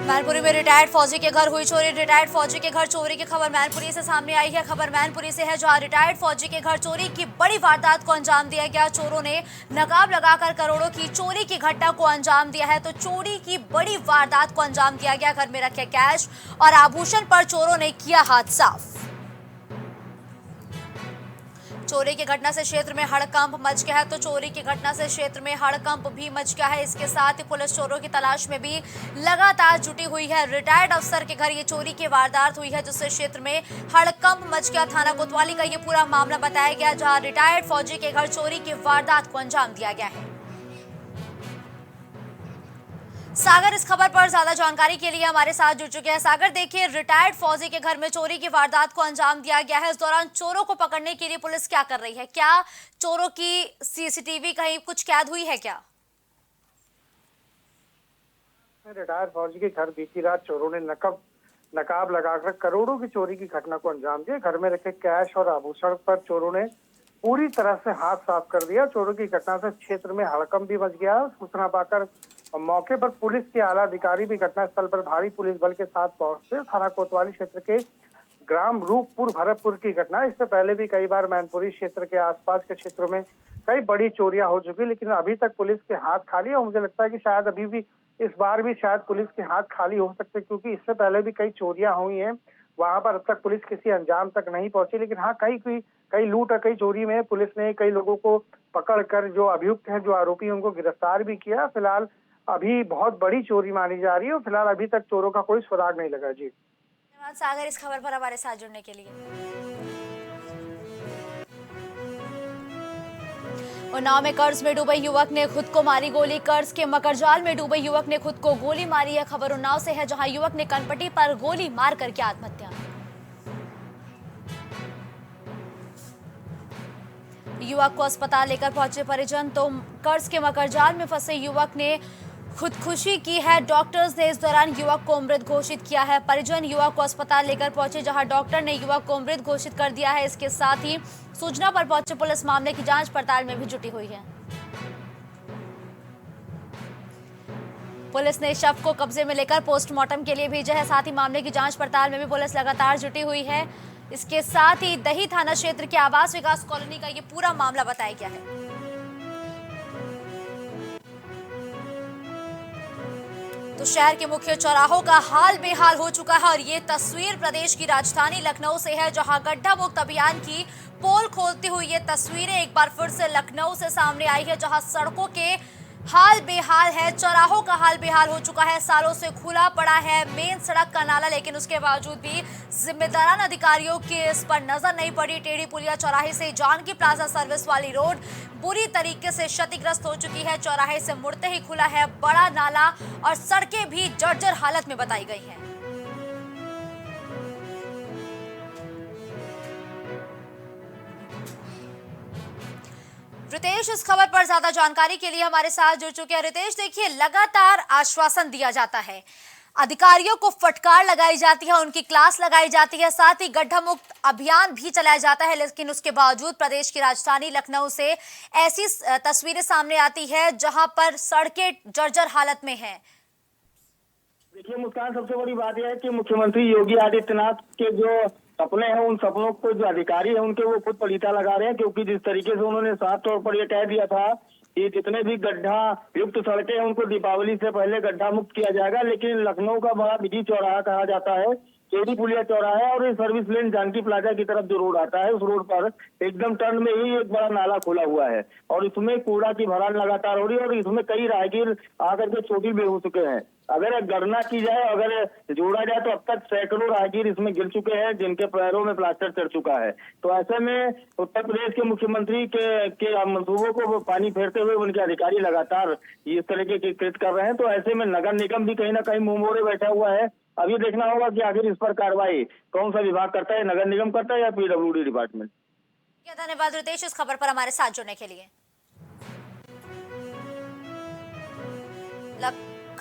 मैनपुरी में रिटायर्ड फौजी के घर हुई चोरी। रिटायर्ड फौजी के घर चोरी की खबर मैनपुरी से सामने आई है। खबर मैनपुरी से है, जहां रिटायर्ड फौजी के घर चोरी की बड़ी वारदात को अंजाम दिया गया। चोरों ने नकाब लगाकर करोड़ों की चोरी की घटना को अंजाम दिया है। तो चोरी की बड़ी वारदात को अंजाम दिया गया। घर में रखे कैश और आभूषण पर चोरों ने किया हाथ साफ। चोरी की घटना से क्षेत्र में हड़कंप मच गया है। तो चोरी की घटना से क्षेत्र में हड़कंप भी मच गया है। इसके साथ ही पुलिस चोरों की तलाश में भी लगातार जुटी हुई है। रिटायर्ड अफसर के घर ये चोरी की वारदात हुई है, जिससे क्षेत्र में हड़कंप मच गया। थाना कोतवाली का ये पूरा मामला बताया गया, जहां रिटायर्ड फौजी के घर चोरी की वारदात को अंजाम दिया गया है। सागर इस खबर पर ज्यादा जानकारी के लिए हमारे साथ जुड़ चुके हैं। सागर, देखिए, रिटायर्ड फौजी के घर में चोरी की वारदात को अंजाम दिया गया है। इस दौरान चोरों को पकड़ने के लिए पुलिस क्या कर रही है? क्या चोरों की सीसीटीवी कहीं कुछ कैद हुई है क्या? रिटायर्ड फौजी के घर बीती रात चोरों ने नकाब लगाकर करोड़ों की चोरी की घटना को अंजाम दिया। घर में रखे कैश और आभूषण पर चोरों ने पूरी तरह से हाथ साफ कर दिया। चोरों की घटना से क्षेत्र में हड़कंप भी मच गया। सूचना पाकर मौके पर पुलिस के आला अधिकारी भी घटनास्थल पर भारी पुलिस बल के साथ पहुंचते। थाना कोतवाली क्षेत्र के ग्राम रूपपुर भरतपुर की घटना। इससे पहले भी कई बार मैनपुरी क्षेत्र के आसपास के क्षेत्रों में कई बड़ी चोरियां हो चुकी, लेकिन अभी तक पुलिस के हाथ खाली है। और मुझे लगता है कि शायद अभी भी इस बार भी शायद पुलिस के हाथ खाली हो सकते, क्योंकि इससे पहले भी कई चोरियां हुई हैं। वहां पर अब तक पुलिस किसी अंजाम तक नहीं पहुंची, लेकिन हाँ, कई लूट और कई चोरी में पुलिस ने कई लोगों को पकड़कर जो अभियुक्त हैं, जो आरोपी हैं, उनको गिरफ्तार भी किया। फिलहाल अभी बहुत बड़ी चोरी मानी जा रही है और फिलहाल अभी तक चोरों का कोई सुराग नहीं लगा। जी, धन्यवाद सागर, इस खबर पर हमारे साथ जुड़ने के लिए। उन्नाव में कर्ज में डूबे युवक ने खुद को मारी गोली। कर्ज के मकरजाल में डूबे युवक ने खुद को गोली मारी है। खबर उन्नाव से है, जहां युवक ने कनपट्टी पर गोली मार करके आत्महत्या। युवक को अस्पताल लेकर पहुंचे परिजन। तो कर्ज के मकरजाल में फंसे युवक ने खुदकुशी की है। डॉक्टर्स ने इस दौरान युवक को मृत घोषित किया है। परिजन युवक को अस्पताल लेकर पहुंचे, जहां डॉक्टर ने युवक को मृत घोषित कर दिया है। इसके साथ ही सूचना पर पहुंचे पुलिस मामले की जांच पड़ताल में भी जुटी हुई है। पुलिस ने शव को कब्जे में लेकर पोस्टमार्टम के लिए भेजा है। साथ ही मामले की जांच पड़ताल में भी पुलिस लगातार जुटी हुई है। इसके साथ ही दही थाना क्षेत्र के आवास विकास कॉलोनी का ये पूरा मामला बताया गया है। तो शहर के मुख्य चौराहों का हाल बेहाल हो चुका है और ये तस्वीर प्रदेश की राजधानी लखनऊ से है, जहां गड्ढा मुक्त अभियान की पोल खोलती हुई ये तस्वीरें एक बार फिर से लखनऊ से सामने आई है, जहां सड़कों के हाल बेहाल है, चौराहों का हाल बेहाल हो चुका है। सालों से खुला पड़ा है मेन सड़क का नाला, लेकिन उसके बावजूद भी जिम्मेदारान अधिकारियों की इस पर नजर नहीं पड़ी। टेढ़ी पुलिया चौराहे से जानकी प्लाजा सर्विस वाली रोड बुरी तरीके से क्षतिग्रस्त हो चुकी है। चौराहे से मुड़ते ही खुला है बड़ा नाला और सड़कें भी जर्जर हालत में बताई गई हैं। रितेश इस खबर पर ज्यादा जानकारी के लिए हमारे साथ जुड़ चुके हैं। रितेश, देखिए, लगातार आश्वासन दिया जाता है, अधिकारियों को फटकार लगाई जाती है, उनकी क्लास लगाई जाती है, साथ ही गड्ढा मुक्त अभियान भी चलाया जाता है, लेकिन उसके बावजूद प्रदेश की राजधानी लखनऊ से ऐसी तस्वीरें सामने आती है जहां पर सड़कें जर्जर हालत में हैं। देखिए मुस्कान, सबसे बड़ी बात यह है कि मुख्यमंत्री योगी आदित्यनाथ के जो सपने हैं, उन सपनों को जो अधिकारी हैं उनके वो खुद पलीता लगा रहे हैं, क्योंकि जिस तरीके से उन्होंने साफ तौर पर यह कह दिया था कि जितने भी गड्ढा युक्त सड़कें हैं उनको दीपावली से पहले गड्ढा मुक्त किया जाएगा, लेकिन लखनऊ का बड़ा बिजी चौराहा कहा जाता है, टेढ़ी पुलिया चौराहा है और ये सर्विस लेन जानकी प्लाजा की तरफ जो रोड आता है, उस रोड पर एकदम टर्न में ही एक बड़ा नाला खुला हुआ है और इसमें कूड़ा की भरान लगातार हो रही है और इसमें कई राहगीर आकर के चोटिल भी हो चुके हैं। अगर गणना की जाए, अगर जोड़ा जाए तो अब तक सैकड़ों राहगीर इसमें गिर चुके हैं, जिनके पैरों में प्लास्टर चढ़ चुका है। तो ऐसे में उत्तर प्रदेश के मुख्यमंत्री के मंसूबों को पानी फेरते हुए उनके अधिकारी लगातार इस तरीके के कृत्य कर रहे हैं। तो ऐसे में नगर निगम भी कहीं ना कहीं मुंह मोड़े बैठा हुआ है। अभी देखना होगा कि आखिर इस पर कार्रवाई कौन सा विभाग करता है, नगर निगम करता है या पीडब्ल्यूडी डिपार्टमेंट। धन्यवाद रितेश इस खबर पर हमारे साथ जुड़ने के लिए।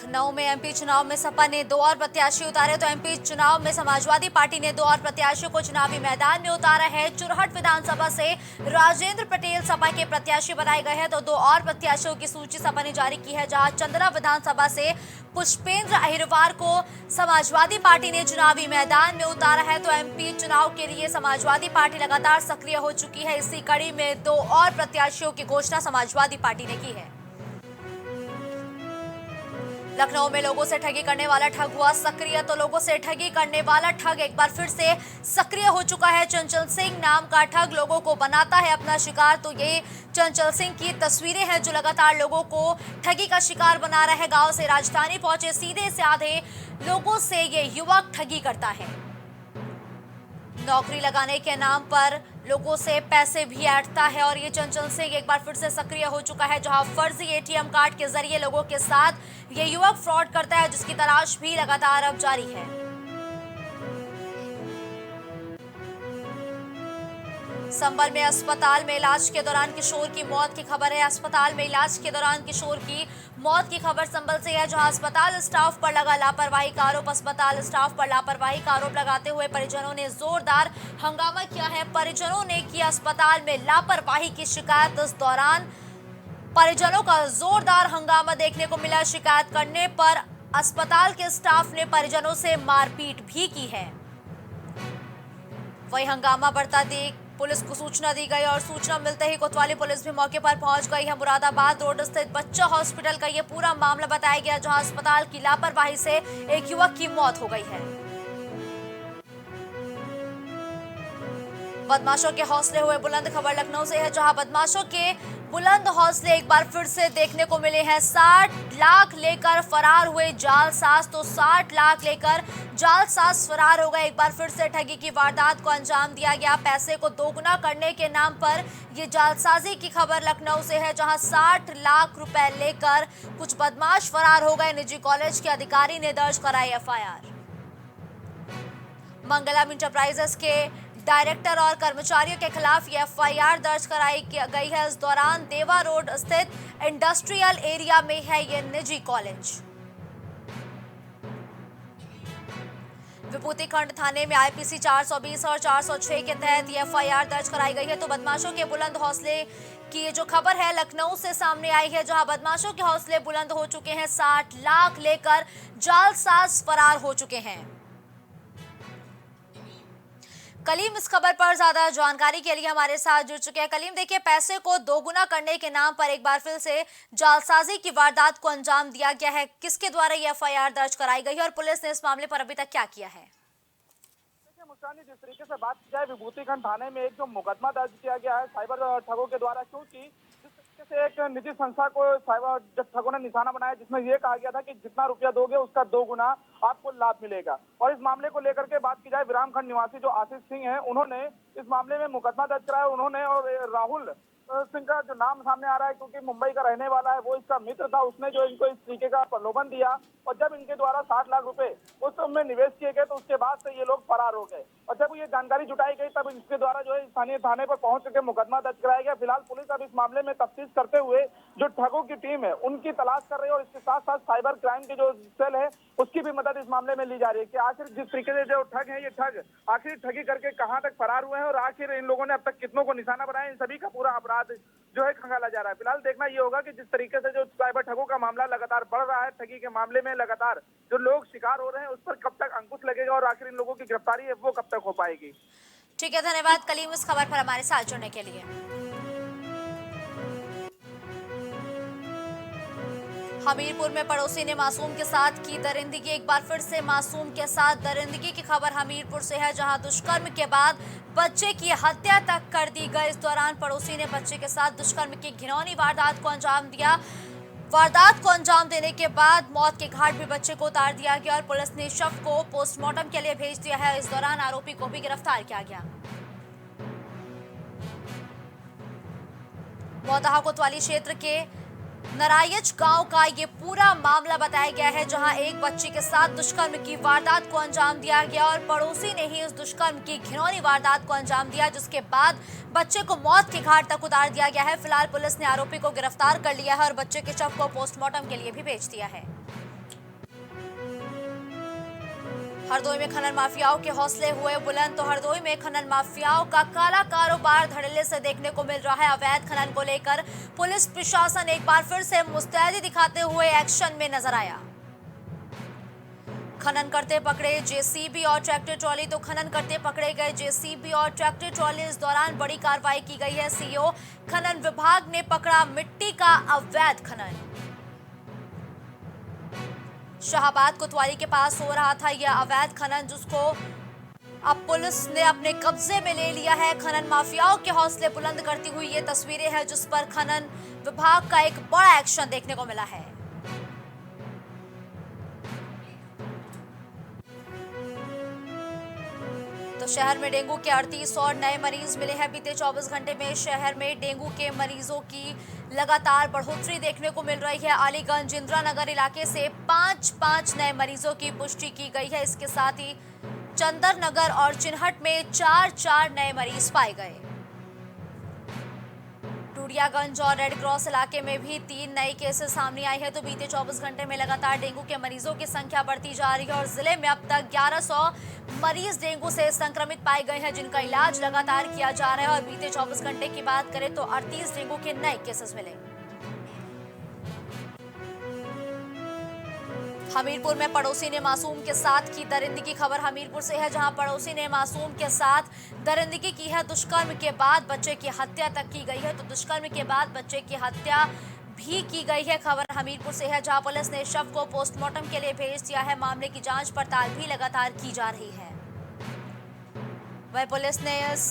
लखनऊ में एमपी चुनाव में सपा ने 2 और प्रत्याशी उतारे तो एमपी चुनाव में समाजवादी पार्टी ने 2 और प्रत्याशियों को चुनावी मैदान में उतारा है। चुरहट विधानसभा से राजेंद्र पटेल सपा के प्रत्याशी बनाए गए हैं तो 2 और प्रत्याशियों की सूची सपा ने जारी की है, जहां चंदरा विधानसभा से पुष्पेंद्र अहिरवार को समाजवादी पार्टी ने चुनावी मैदान में उतारा है। तो एमपी चुनाव के लिए समाजवादी पार्टी लगातार सक्रिय हो चुकी है। इसी कड़ी में 2 और प्रत्याशियों की घोषणा समाजवादी पार्टी ने की है। लखनऊ में लोगों से ठगी करने वाला ठग हुआ सक्रिय, तो लोगों से ठगी करने वाला ठग एक बार फिर से सक्रिय हो चुका है। चंचल सिंह नाम का ठग लोगों को बनाता है अपना शिकार। तो ये चंचल सिंह की तस्वीरें हैं जो लगातार लोगों को ठगी का शिकार बना रहे। गांव से राजधानी पहुंचे सीधे साधे लोगों से ये युवक ठगी करता है। नौकरी लगाने के नाम पर लोगों से पैसे भी ऐंठता है और ये चंचल सिंह एक बार फिर से सक्रिय हो चुका है, जहां फर्जी एटीएम कार्ड के जरिए लोगों के साथ ये युवक फ्रॉड करता है, जिसकी तलाश भी लगातार अब जारी है। संभल में अस्पताल में इलाज के दौरान किशोर की मौत की खबर है। अस्पताल में इलाज के दौरान किशोर की मौत की खबर संभल से है, जहां अस्पताल स्टाफ पर लगा लापरवाही का आरोप। अस्पताल स्टाफ पर लापरवाही का आरोप लगाते हुए परिजनों ने जोरदार हंगामा किया है। परिजनों ने की अस्पताल में लापरवाही की शिकायत। इस दौरान परिजनों का जोरदार हंगामा देखने को मिला। शिकायत करने पर अस्पताल के स्टाफ ने परिजनों से मारपीट भी की है। वही हंगामा बढ़ता देख पुलिस को सूचना दी गई और सूचना मिलते ही कोतवाली पुलिस भी मौके पर पहुंच गई है। मुरादाबाद रोड स्थित बच्चा हॉस्पिटल का यह पूरा मामला बताया गया, जहां अस्पताल की लापरवाही से एक युवक की मौत हो गई है। बदमाशों के हौसले हुए बुलंद, खबर लखनऊ से है, जहां बदमाशों के बुलंद हौसले एक बार फिर से देखने को मिले हैं। 60 लाख लेकर फरार हुए जालसाज, तो 60 लाख लेकर जालसाज फरार हो गए। एक बार फिर से ठगी की वारदात को अंजाम दिया गया। पैसे को दोगुना करने के नाम पर ये जालसाजी की खबर लखनऊ से है, जहां 60 लाख रुपए लेकर कुछ बदमाश फरार हो गए। निजी कॉलेज के अधिकारी ने दर्ज कराई एफआईआर। मंगलम इंटरप्राइजेस के डायरेक्टर और कर्मचारियों के खिलाफ ये एफआईआर दर्ज कराई गई है। इस दौरान देवा रोड स्थित इंडस्ट्रियल एरिया में है ये निजी कॉलेज। विभूति खंड थाने में आईपीसी 420 और 406 के तहत ये एफआईआर दर्ज कराई गई है। तो बदमाशों के बुलंद हौसले की ये जो खबर है लखनऊ से सामने आई है, जहां बदमाशों के हौसले बुलंद हो चुके हैं। 60 लाख लेकर जालसाज फरार हो चुके हैं। कलीम इस खबर पर ज्यादा जानकारी के लिए हमारे साथ जुड़ चुके हैं। कलीम, देखिए, पैसे को दोगुना करने के नाम पर एक बार फिर से जालसाजी की वारदात को अंजाम दिया गया है। किसके द्वारा ये एफआईआर दर्ज कराई गई है और पुलिस ने इस मामले पर अभी तक क्या किया है? मुस्कान, जिस तरीके से बात की जाए, विभूति खंड थाने में एक जो मुकदमा दर्ज किया गया है साइबर ठगों के द्वारा, क्योंकि जिस तरीके से एक निजी संस्था को साइबर ठगों ने निशाना बनाया, जिसमें ये कहा गया था कि जितना रुपया दोगे उसका 2 गुना आपको लाभ मिलेगा। और इस मामले को लेकर के बात की जाए, विरामखंड निवासी जो आशीष सिंह है, उन्होंने इस मामले में मुकदमा दर्ज कराया। उन्होंने और राहुल सिंह का जो नाम सामने आ रहा है, क्योंकि मुंबई का रहने वाला है, वो इसका मित्र था, उसने जो इनको इस तरीके का प्रलोभन दिया और जब इनके द्वारा 60 लाख रुपए उस में निवेश किए गए तो उसके बाद से ये लोग फरार हो गए। और जब ये जानकारी जुटाई गई तब इसके द्वारा जो है स्थानीय थाने पर पहुंच के मुकदमा दर्ज कराया गया। फिलहाल पुलिस अब इस मामले में तफ्तीश करते हुए जो ठगों की टीम है उनकी तलाश कर रही है और इसके साथ साथ साइबर क्राइम की जो सेल है उसकी भी मदद इस मामले में ली जा रही है कि आखिर जिस तरीके से जो ठग है, ये ठग आखिर ठगी करके कहाँ तक फरार हुए हैं और आखिर इन लोगों ने अब तक कितनों को निशाना बनाया, इन सभी का पूरा अपराध जो है खंगाला जा रहा है। फिलहाल देखना ये होगा कि जिस तरीके से जो साइबर ठगों का मामला लगातार बढ़ रहा है, ठगी के मामले में लगातार जो लोग शिकार हो रहे हैं, उस पर कब तक अंकुश लगेगा और आखिर इन लोगों की गिरफ्तारी है वो कब तक हो पाएगी। ठीक है, धन्यवाद कलीम इस खबर पर हमारे साथ जुड़ने के लिए। हमीरपुर में पड़ोसी ने मासूम के साथ की दरिंदगी। एक बार फिर से मासूम के साथ दरिंदगी की खबर हमीरपुर से है, जहां दुष्कर्म के बाद बच्चे की हत्या तक कर दी गई। इस दौरान पड़ोसी ने बच्चे के साथ दुष्कर्म की घिनौनी वारदात को अंजाम दिया। वारदात को अंजाम देने के बाद मौत के घाट भी बच्चे को उतार दिया गया और पुलिस ने शव को पोस्टमार्टम के लिए भेज दिया है। इस दौरान आरोपी को भी गिरफ्तार किया गया। मोदाहा कोतवाली क्षेत्र के नरायच गांव का ये पूरा मामला बताया गया है, जहां एक बच्ची के साथ दुष्कर्म की वारदात को अंजाम दिया गया और पड़ोसी ने ही इस दुष्कर्म की घिनौनी वारदात को अंजाम दिया, जिसके बाद बच्चे को मौत के घाट तक उतार दिया गया है। फिलहाल पुलिस ने आरोपी को गिरफ्तार कर लिया है और बच्चे के शव को पोस्टमार्टम के लिए भी भेज दिया है। हरदोई में खनन माफियाओं के हौसले हुए बुलंद। तो हरदोई में खनन माफियाओं का काला कारोबार धड़ल्ले से देखने को मिल रहा है। अवैध खनन को लेकर पुलिस प्रशासन एक बार फिर से मुस्तैदी दिखाते हुए एक्शन में नजर आया। खनन करते पकड़े जेसीबी और ट्रैक्टर ट्रॉली। तो खनन करते पकड़े गए जेसीबी और ट्रैक्टर ट्रॉली, इस दौरान बड़ी कार्रवाई की गई है। सीओ खनन विभाग ने पकड़ा मिट्टी का अवैध खनन। शाहबाद कोतवाली के पास हो रहा था यह अवैध खनन, जिसको अब पुलिस ने अपने कब्जे में ले लिया है। खनन माफियाओं के हौसले बुलंद करती हुई ये तस्वीरें हैं, जिस पर खनन विभाग का एक बड़ा एक्शन देखने को मिला है। तो शहर में डेंगू के 38 और नए मरीज मिले हैं। बीते 24 घंटे में शहर में डेंगू के मरीजों की लगातार बढ़ोतरी देखने को मिल रही है। अलीगंज इंदिरा नगर इलाके से 5 नए मरीजों की पुष्टि की गई है। इसके साथ ही चंदर नगर और चिन्हट में 4 नए मरीज पाए गए। टूडियागंज और रेड क्रॉस इलाके में भी 3 नए केसेस सामने आए हैं। तो बीते 24 घंटे में लगातार डेंगू के मरीजों की संख्या बढ़ती जा रही है और जिले में अब तक 1100 मरीज डेंगू से संक्रमित पाए गए हैं, जिनका इलाज लगातार किया जा रहा है। और बीते 24 घंटे की बात करें तो 38 डेंगू के नए केसेस मिले। हमीरपुर में पड़ोसी ने मासूम के साथ की दरिंदगी। खबर हमीरपुर से है, जहां पड़ोसी ने मासूम के साथ दरिंदगी की है। दुष्कर्म के बाद बच्चे की हत्या तक की गई है। तो दुष्कर्म के बाद बच्चे की हत्या भी की गई है। खबर हमीरपुर से है, जहां पुलिस ने शव को पोस्टमार्टम के लिए भेज दिया है। मामले की जांच पड़ताल भी लगातार की जा रही है। वहीं पुलिस ने इस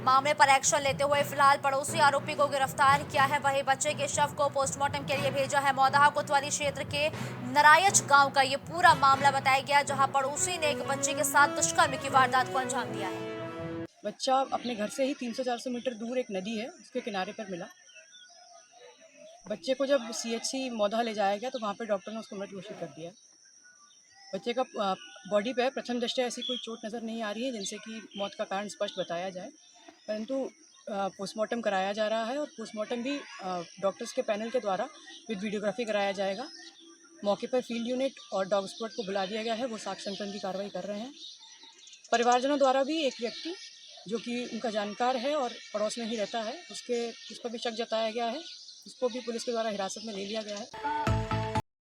मामले पर एक्शन लेते हुए फिलहाल पड़ोसी आरोपी को गिरफ्तार किया है। वहीं बच्चे के शव को पोस्टमार्टम के लिए भेजा है। मौदाहा कोतवाली क्षेत्र के नरायच गांव का ये पूरा मामला बताया गया, जहां पड़ोसी ने एक बच्चे के साथ दुष्कर्म की वारदात को अंजाम दिया है। बच्चा अपने घर से ही 300-400 मीटर दूर एक नदी है, उसके किनारे पर मिला। बच्चे को जब CHC मौदाहा ले जाया गया तो वहाँ पे डॉक्टर ने उसको मृत घोषित कर दिया। बच्चे का बॉडी पे प्रथम दृष्टया ऐसी कोई चोट नज़र नहीं आ रही है जिनसे कि मौत का कारण स्पष्ट बताया जाए, परंतु पोस्टमार्टम कराया जा रहा है और पोस्टमार्टम भी डॉक्टर्स के पैनल के द्वारा विद वीडियोग्राफी कराया जाएगा। मौके पर फील्ड यूनिट और डॉग स्क्वाड को बुला दिया गया है, वो साक्ष्य संकलन की कार्रवाई कर रहे हैं। परिवारजनों द्वारा भी एक व्यक्ति जो कि उनका जानकार है और पड़ोस में ही रहता है, उस पर भी शक जताया गया है, उसको भी पुलिस के द्वारा हिरासत में ले लिया गया है।